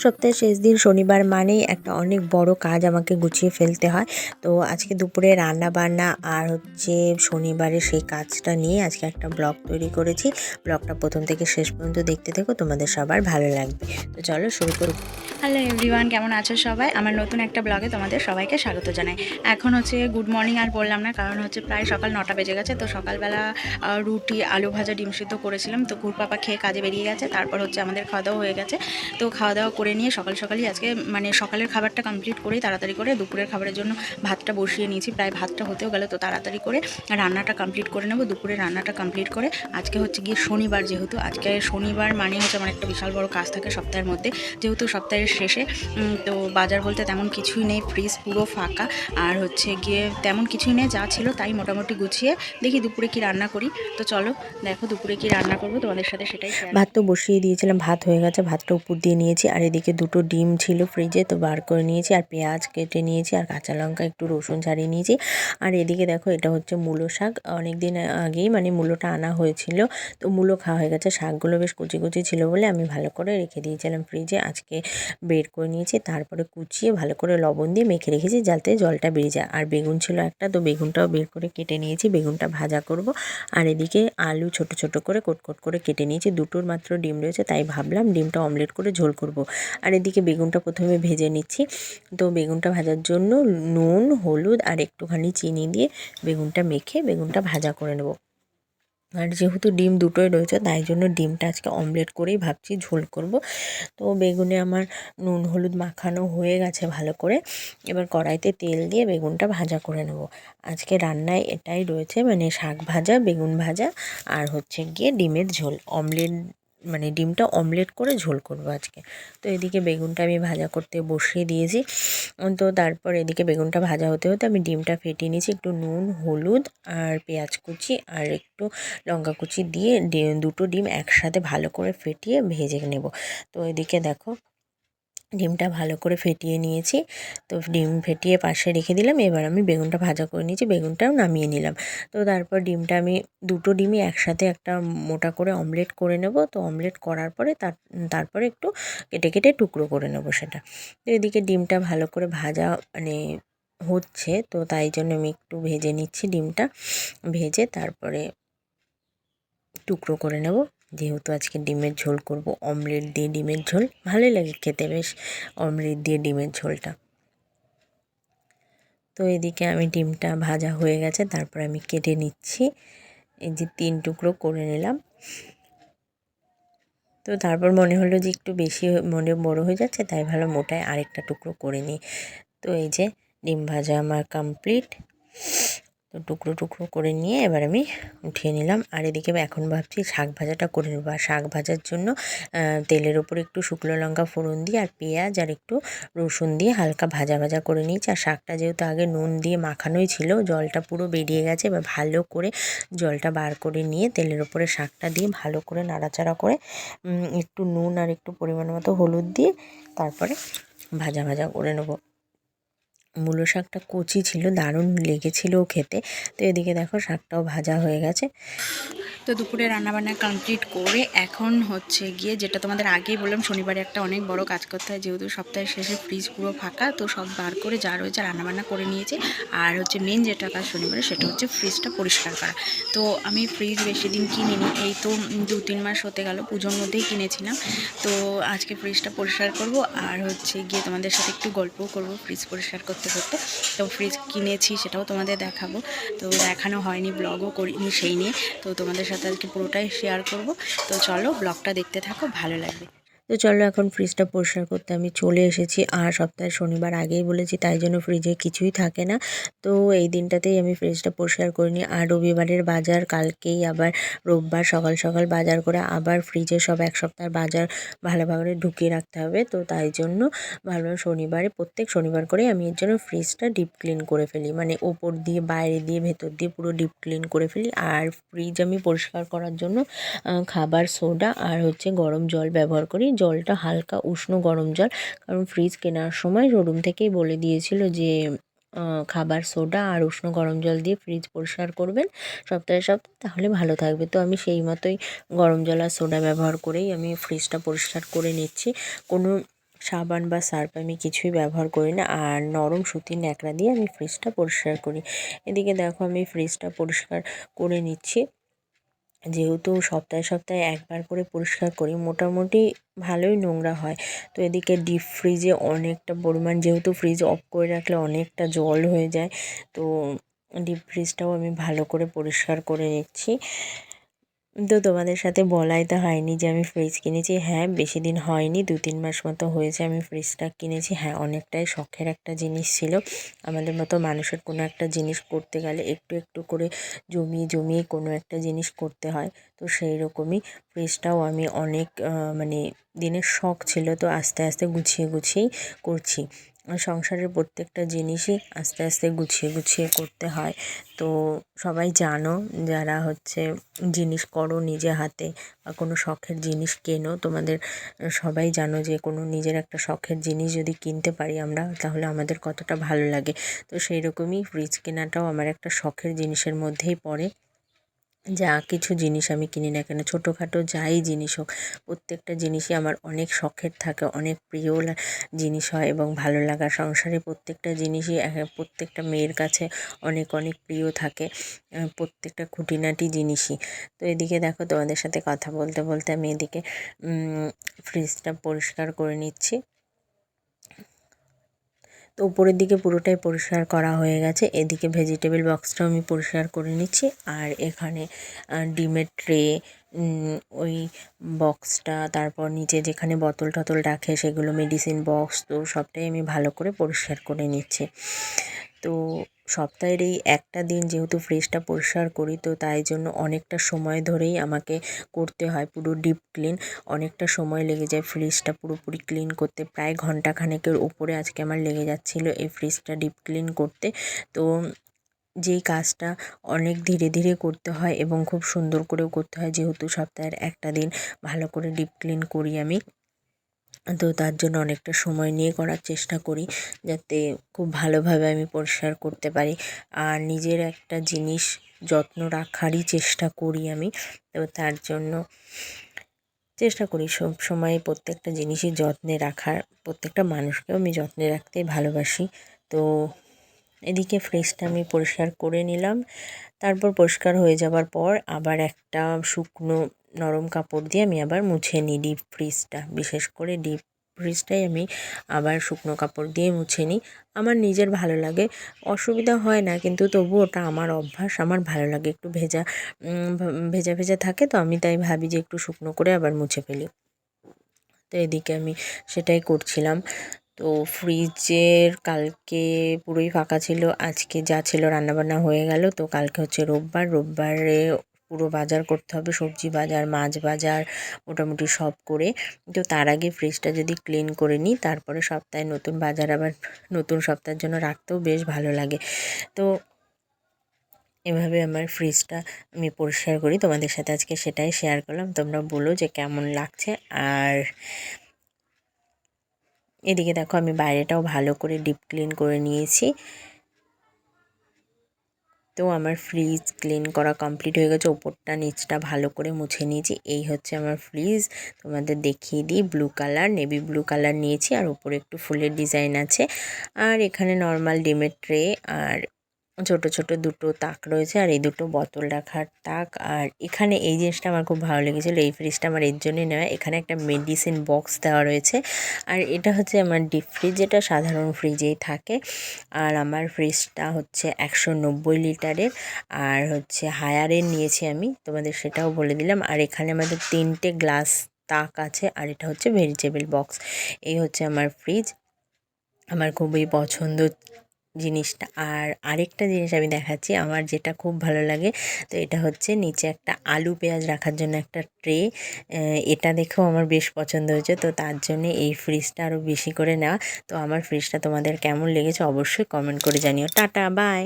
সপ্তাহের শেষ দিন শনিবার মানেই একটা অনেক বড় কাজ আমাকে গুছিয়ে ফেলতে হয়। তো আজকে দুপুরে রান্না বান্না আর হচ্ছে শনিবারের সেই কাজটা নিয়ে আজকে একটা ব্লগ তৈরি করেছি। ব্লগটা প্রথম থেকে শেষ পর্যন্ত দেখতে থাকো, তোমাদের সবার ভালো লাগবে। তো চলো শুরু করি। হ্যালো এভরিওয়ান, কেমন আছো সবাই? আমার নতুন একটা ব্লগে তোমাদের সবাইকে স্বাগত জানাই। এখন হচ্ছে গুড মর্নিং আর বললাম না, কারণ হচ্ছে প্রায় সকাল 9টা বেজে গেছে। তো সকালবেলা রুটি, আলু ভাজা, ডিম সিদ্ধ করেছিলাম। তো গুড় পাপা খেয়ে কাজে বেরিয়ে গেছে। তারপর হচ্ছে আমাদের খাওয়া দাওয়া হয়ে গেছে। তো খাওয়া দাওয়া করে নিয়ে সকালই আজকে মানে সকালের খাবারটা কমপ্লিট করেই তাড়াতাড়ি করে দুপুরের খাবারের জন্য ভাতটা বসিয়ে নিয়েছি। প্রায় ভাতটা হতেও গেল, তো তাড়াতাড়ি করে রান্নাটা কমপ্লিট করে নেবো। দুপুরে রান্নাটা কমপ্লিট করে আজকে হচ্ছে গিয়ে শনিবার, যেহেতু আজকে শনিবার মানে হচ্ছে আমার একটা বিশাল বড় কাজ থাকে সপ্তাহের মধ্যে, যেহেতু সপ্তাহের শেষে। তো বাজার বলতে তেমন কিছুই নেই, ফ্রিজ পুরো ফাঁকা। আর হচ্ছে গিয়ে তেমন কিছুই নেই, যা ছিল তাই মোটামুটি গুছিয়ে দেখি দুপুরে কি রান্না করি। তো চলো দেখো দুপুরে কি রান্না করবো, তোমাদের সাথে সেটাই শেয়ার। ভাত তো বসিয়ে দিয়েছিলাম, ভাত হয়ে গেছে, ভাতটা উপর দিয়ে নিয়েছি। আর এদিকে দুটো ডিম ছিল ফ্রিজে, তো বার করে নিয়েছি। আর পেঁয়াজ কেটে নিয়েছি, আর কাঁচা লঙ্কা, একটু রসুন ছাড়িয়ে নিয়েছি। আর এদিকে দেখো, এটা হচ্ছে মূলো শাক। অনেক দিন আগেই মানে মূলোটা আনা হয়েছিল, তো মূলো খাওয়া হয়ে গেছে। শাকগুলো বেশ কুচি কুচি ছিল বলে আমি ভালো করে রেখে দিয়েছিলাম ফ্রিজে। আজকে বের করে নিয়েছি, তারপরে কুচিয়ে ভালো করে লবণ দিয়ে মেখে রেখেছি যাতে জলটা বেরিয়ে যায়। আর বেগুন ছিল একটা, তো বেগুনটাও বের করে কেটে নিয়েছি, বেগুনটা ভাজা করব। আর এদিকে আলু ছোট ছোট করে কোট করে কেটে নিয়েছি। দুটোর মাত্র ডিম রয়েছে, তাই ভাবলাম ডিমটা অমলেট করে ঝোল করব। আর এদিকে বেগুনটা প্রথমে ভেজে নিচ্ছি। তো বেগুনটা ভাজার জন্য নুন, হলুদ আর একটুখানি চিনি দিয়ে বেগুনটা মেখে বেগুনটা ভাজা করে নেব। আর যেহেতু ডিম দুটোই রয়েছে, তাই জন্য ডিমটা আজকে অমলেট করেই ভাবছি ঝোল করব। তো বেগুনে আমার নুন হলুদ মাখানো হয়ে গেছে ভালো করে। এবার কড়াইতে তেল দিয়ে বেগুনটা ভাজা করে নেব। আজকে রান্নায় এটাই রয়েছে, মানে শাক ভাজা, বেগুন ভাজা, আর হচ্ছে গিয়ে ডিমের ঝোল অমলেট, মানে ডিমটা অমলেট করে ঝোল করব আজকে। তো এদিকে বেগুনটা আমি ভাজা করতে বসিয়ে দিয়েছি। তো তারপর এদিকে বেগুনটা ভাজা হতে হতে আমি ডিমটা ফেটিয়ে নিয়েছি। একটু নুন, হলুদ আর পেঁয়াজ কুচি আর একটু লঙ্কা কুচি দিয়ে দুটো ডিম একসাথে ভালো করে ফেটিয়ে ভেজে নেব। তো এদিকে দেখো, ডিমটা ভালো করে ফেটিয়ে নিয়েছি। তো ডিম ফেটিয়ে পাশে রেখে দিলাম। এবার আমি বেগুনটা ভাজা করে নিয়েছি, বেগুনটাও নামিয়ে নিলাম। তো তারপর ডিমটা আমি দুটো ডিমই একসাথে একটা মোটা করে অমলেট করে নেব। তো অমলেট করার পরে তারপরে একটু কেটে কেটে টুকরো করে নেব সেটা। তো এদিকে ডিমটা ভালো করে ভাজা মানে হচ্ছে, তো তাই জন্য আমি একটু ভেজে নিচ্ছি ডিমটা। ভেজে তারপরে টুকরো করে নেব, যেহেতু আজকে ডিমের ঝোল করব। অমলেট দিয়ে ডিমের ঝোল ভালোই লাগে খেতে বেশ, অমলেট দিয়ে ডিমের ঝোলটা। তো এদিকে আমি ডিমটা ভাজা হয়ে গেছে, তারপর আমি কেটে নিচ্ছি। এই যে 3 টুকরো করে নিলাম। তো তারপর মনে হলো যে একটু বেশি মনে বড় হয়ে যাচ্ছে, তাই ভালো মোটায় আরেকটা টুকরো করে নিই। তো এই যে ডিম ভাজা আমার কমপ্লিট। তো টুকরো টুকরো করে নিয়ে এবার আমি উঠিয়ে নিলাম। আর এদিকে এখন ভাবছি শাক ভাজাটা করে নেবো। আর শাক ভাজার জন্য তেলের ওপর একটু শুকনো লঙ্কা ফোড়ন দিয়ে আর পেঁয়াজ আর একটু রসুন দিয়ে হালকা ভাজা ভাজা করে নিয়েছি। আর শাকটা যেহেতু আগে নুন দিয়ে মাখানোই ছিল, জলটা পুরো বেরিয়ে গেছে। এবার ভালো করে জলটা বার করে নিয়ে তেলের ওপরে শাকটা দিয়ে ভালো করে নাড়াচাড়া করে একটু নুন আর একটু পরিমাণ মতো হলুদ দিয়ে তারপরে ভাজা ভাজা করে নেবো। মূলো শাকটা কচি ছিল, দারুণ লেগেছিল খেতে। তো এদিকে দেখো শাকটাও ভাজা হয়ে গেছে। তো দুপুরে রান্নাবান্না কমপ্লিট করে এখন হচ্ছে গিয়ে, যেটা তোমাদের আগেই বললাম, শনিবারে একটা অনেক বড় কাজ করতে হয়, যেহেতু সপ্তাহের শেষে ফ্রিজ পুরো ফাঁকা। তো সব বার করে যা রয়েছে রান্নাবান্না করে নিয়েছি। আর হচ্ছে মেন যেটা কাজ শনিবারে, সেটা হচ্ছে ফ্রিজটা পরিষ্কার করা। তো আমি ফ্রিজ বেশি দিন কিনিনি, এই তো 2-3 মাস হতে গেল, পুজোর মধ্যেই কিনেছিলাম। তো আজকে ফ্রিজটা পরিষ্কার করব আর হচ্ছে গিয়ে তোমাদের সাথে একটু গল্পও করব ফ্রিজ পরিষ্কার করতে করতে। তো ফ্রিজ কিনেছি সেটাও তোমাদের দেখাবো। তো দেখানো হয়নি, ব্লগও করিনি সেই নিয়ে। তো তোমাদের সাথে আজকে পুরোটাই শেয়ার করব। তো চলো ব্লগটা দেখতে থাকো, ভালো লাগবে। তো চলো এখন ফ্রিজটা পরিষ্কার করতে আমি চলে এসেছি। আর সপ্তাহে শনিবার আগেই বলেছি, তাই জন্য ফ্রিজে কিছুই থাকে না। তো এই দিনটাতেই আমি ফ্রিজটা পরিষ্কার করে নিই। আর রবিবারের বাজার কালকেই, আবার রোববার সকাল সকাল বাজার করে আবার ফ্রিজে সব এক সপ্তাহের বাজার ভালোভাবে ঢুকিয়ে রাখতে হবে। তো তাই জন্য ভালো শনিবারে, প্রত্যেক শনিবার করে আমি এর জন্য ফ্রিজটা ডিপ ক্লিন করে ফেলি, মানে ওপর দিয়ে, বাইরে দিয়ে, ভেতর দিয়ে পুরো ডিপ ক্লিন করে ফেলি। আর ফ্রিজ আমি পরিষ্কার করার জন্য খাবার সোডা আর হচ্ছে গরম জল ব্যবহার করি। জলটা হালকা উষ্ণ গরম জল, কারণ ফ্রিজ কেনার সময় শোরুম থেকেই বলে দিয়েছিল যে খাবার সোডা আর উষ্ণ গরম জল দিয়ে ফ্রিজ পরিষ্কার করবেন সপ্তাহে সপ্তাহে, তাহলে ভালো থাকবে। তো আমি সেই মতোই গরম জল আর সোডা ব্যবহার করেই আমি ফ্রিজটা পরিষ্কার করে নিচ্ছি। কোনো সাবান বা সার্ফ আমি কিছুই ব্যবহার করি না, আর নরম সুতির ন্যাকড়া দিয়ে আমি ফ্রিজটা পরিষ্কার করি। এদিকে দেখো আমি ফ্রিজটা পরিষ্কার করে নিচ্ছি। যেহেতু সপ্তাহে সপ্তাহে একবার করে পরিষ্কার করি, মোটামুটি ভালোই নোংরা হয়। তো এদিকে ডিপ ফ্রিজে অনেকটা পরিমাণ, যেহেতু ফ্রিজ অফ করে রাখলে অনেকটা জল হয়ে যায়, তো ডিপ ফ্রিজটাও আমি ভালো করে পরিষ্কার করে নিচ্ছি। তো তোমাদের সাথে বলাই তো হয়নি যে আমি ফ্রিজ কিনেছি। হ্যাঁ, বেশি দিন হয়নি, 2-3 মাস মতো হয়েছে আমি ফ্রিজটা কিনেছি। হ্যাঁ, অনেকটাই শখের একটা জিনিস ছিল। আমাদের মতো মানুষের কোনো একটা জিনিস করতে গেলে একটু একটু করে জমিয়ে জমিয়ে কোনো একটা জিনিস করতে হয়। তো সেই রকমই ফ্রিজটাও আমি অনেক মানে দিনের শখ ছিল, তো আস্তে আস্তে গুছিয়ে গুছিয়েই করছি। সংসারের প্রত্যেকটা জিনিসই আস্তে আস্তে গুছিয়ে গুছিয়ে করতে হয়। তো সবাই জানো, যারা হচ্ছে জিনিস করো নিজে হাতে বা কোনো শখের জিনিস কেনো, তোমাদের সবাই জানো যে কোনো নিজের একটা শখের জিনিস যদি কিনতে পারি আমরা, তাহলে আমাদের কতটা ভালো লাগে। তো সেই রকমই ফ্রিজ কেনাটাও আমার একটা শখের জিনিসের মধ্যেই পড়ে। যা কিছু জিনিস আমি কিনি না কেন, ছোটোখাটো যাই জিনিস হোক, প্রত্যেকটা জিনিসই আমার অনেক শখের থাকে, অনেক প্রিয় জিনিস হয় এবং ভালো লাগা। সংসারে প্রত্যেকটা জিনিসই প্রত্যেকটা মেয়ের কাছে অনেক অনেক প্রিয় থাকে, প্রত্যেকটা খুঁটিনাটি জিনিসই। তো এদিকে দেখো তোমাদের সাথে কথা বলতে বলতে আমি এদিকে ফ্রিজটা পরিষ্কার করে নিচ্ছি। তো উপরের দিকে পুরোটাই পরিষ্কার করা হয়ে গেছে। এদিকে ভেজিটেবল বক্সটাও আমি পরিষ্কার করে নিচ্ছি, আর এখানে ডিমের ট্রে, ওই বক্সটা, তারপর নিচে যেখানে বোতল টতল রাখে সেগুলো, মেডিসিন বক্স, তো সবটাই আমি ভালো করে পরিষ্কার করে নিচ্ছি। তো সপ্তাহের এই একটা দিন যেহেতু ফ্রিজটা পরিষ্কার করি, তো তাই জন্য অনেকটা সময় ধরেই আমাকে করতে হয় পুরো ডিপ ক্লিন। অনেকটা সময় লেগে যায় ফ্রিজটা পুরোপুরি ক্লিন করতে, প্রায় ঘন্টাখানেকের উপরে আজকে আমার লেগে যাচ্ছিলো এই ফ্রিজটা ডিপ ক্লিন করতে। তো যেই কাজটা অনেক ধীরে ধীরে করতে হয় এবং খুব সুন্দর করেও করতে হয়, যেহেতু সপ্তাহের একটা দিন ভালো করে ডিপ ক্লিন করি আমি, তো তার জন্য অনেকটা সময় নিয়ে করার চেষ্টা করি, যাতে খুব ভালোভাবে আমি পরিষ্কার করতে পারি। আর নিজের একটা জিনিস যত্ন রাখারই চেষ্টা করি আমি, তো তার জন্য চেষ্টা করি সব সময় প্রত্যেকটা জিনিসই যত্নে রাখার। প্রত্যেকটা মানুষকেও আমি যত্নে রাখতেই ভালোবাসি। তো এদিকে ফ্রিজটা আমি পরিষ্কার করে নিলাম। তারপর পরিষ্কার হয়ে যাবার পর আবার একটা শুকনো নরম কাপড় দিয়ে আমি আবার মুছে নিই ডিপ ফ্রিজটা। বিশেষ করে ডিপ ফ্রিজটাই আমি আবার শুকনো কাপড় দিয়ে মুছে নিই। আমার নিজের ভালো লাগে, অসুবিধা হয় না, কিন্তু তবু ওটা আমার অভ্যাস, আমার ভালো লাগে। একটু ভেজা ভেজা ভেজা থাকে, তো আমি তাই ভাবি যে একটু শুকনো করে আবার মুছে ফেলি। তো এদিকে আমি সেটাই করছিলাম। তো ফ্রিজের কালকে পুরোই ফাঁকা ছিল, আজকে যা ছিল রান্নাবান্না হয়ে গেল। তো কালকে হচ্ছে রোববার, রোববারে পুরো বাজার করতে হবে, সবজি বাজার, মাছ বাজার, মোটামুটি সব করে। তো তার আগে ফ্রিজটা যদি ক্লিন করে নিই, তারপরে সপ্তাহে নতুন বাজার আবার নতুন সপ্তাহের জন্য রাখতেও বেশ ভালো লাগে। তো এভাবে আমার ফ্রিজটা আমি পরিষ্কার করি, তোমাদের সাথে আজকে সেটাই শেয়ার করলাম। তোমরা বলো যে কেমন লাগছে। আর এদিকে দেখো আমি বাইরেটাও ভালো করে ডিপ ক্লিন করে নিয়েছি। তো আমার ফ্রিজ ক্লিন করা কমপ্লিট হয়ে গেছে, ওপরটা নিচটা ভালো করে মুছে নিয়েছি। এই হচ্ছে আমার ফ্রিজ, তোমাদের দেখিয়ে দিই। Blue colour, navy blue colour নিয়েছি, আর ওপরে একটু ফুলের ডিজাইন আছে। আর এখানে নর্মাল ডিমের ট্রে, আর ছোট ছোট দুটো তাক রয়েছে, আর এই দুটো বোতল রাখার তাক। আর এখানে এই জিনিসটা আমার খুব ভালো লেগেছিলো, এই ফ্রিজটা আমার এর জন্যই নেওয়া। এখানে একটা মেডিসিন বক্স দেওয়া রয়েছে, আর এটা হচ্ছে আমার ডিপ ফ্রিজ, যেটা সাধারণ ফ্রিজেই থাকে। আর আমার ফ্রিজটা হচ্ছে 190 লিটারের, আর হচ্ছে হায়ারের নিয়েছি আমি, তোমাদের সেটাও বলে দিলাম। আর এখানে আমাদের 3টে গ্লাস তাক আছে, আর এটা হচ্ছে ভেজিটেবল বক্স। এই হচ্ছে আমার ফ্রিজ, আমার খুবই পছন্দ জিনিসটা। আর আরেকটা জিনিস আমি দেখাচ্ছি, আমার যেটা খুব ভালো লাগে। তো এটা হচ্ছে নিচে একটা আলু পেঁয়াজ রাখার জন্য একটা ট্রে, এটা দেখেও আমার বেশ পছন্দ হয়েছে, তো তার জন্য এই ফ্রিজটা আরও বেশি করে নেওয়া। তো আমার ফ্রিজটা তোমাদের কেমন লেগেছে অবশ্যই কমেন্ট করে জানিও। Tata, by.